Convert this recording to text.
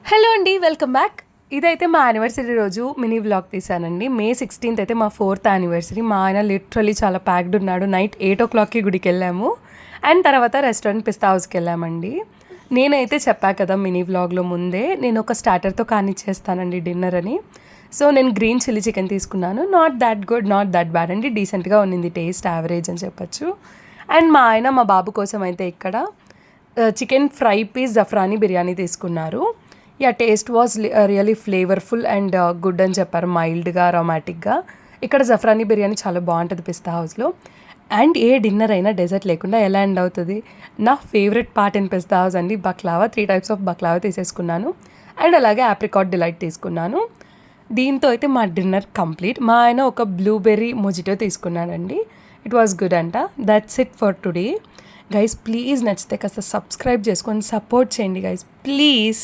Hello అండి, welcome back. ఇదైతే మా యానివర్సరీ రోజు మినీ వ్లాగ్ తీసానండి. May 16th అయితే మా 4th యానివర్సరీ. మా ఆయన లిటరలీ చాలా ప్యాక్డ్ ఉన్నాడు. నైట్ 8 o'clockకి గుడికి వెళ్ళాము అండ్ తర్వాత రెస్టారెంట్ పిస్తా హౌస్కి వెళ్ళామండి. నేనైతే చెప్పా కదా మినీ వ్లాగ్లో ముందే, నేను ఒక స్టార్టర్తో కానిచ్చేస్తానండి డిన్నర్ అని. సో నేను గ్రీన్ చిల్లీ చికెన్ తీసుకున్నాను. Not that good, not that bad అండి, డీసెంట్గా ఉన్నింది, టేస్ట్ యావరేజ్ అని చెప్పచ్చు. అండ్ మా ఆయన మా బాబు కోసం అయితే ఇక్కడ chicken fry piece zafrani biryani తీసుకున్నారు. Taste was really flavourful and good అని చెప్పారు, మైల్డ్గా అరోమాటిక్గా. ఇక్కడ జఫ్రానీ బిర్యానీ చాలా బాగుంటుంది పిస్తా హౌస్లో. అండ్ ఏ డిన్నర్ అయినా డెజర్ట్ లేకుండా ఎలా ఎండ్ అవుతుంది. నా favourite part in Pista house అండి బక్లావా. 3 types ఆఫ్ బక్లావా తీసేసుకున్నాను అండ్ అలాగే ఆప్రికాట్ డిలైట్ తీసుకున్నాను. దీంతో అయితే మా డిన్నర్ కంప్లీట్. మా ఆయన ఒక బ్లూబెర్రీ మొజిటో తీసుకున్నాడండి. ఇట్ వాస్ గుడ్ అంట. That's it for today guys. Please నచ్చితే కాస్త సబ్స్క్రైబ్ చేసుకొని సపోర్ట్ చేయండి గైస్, ప్లీజ్.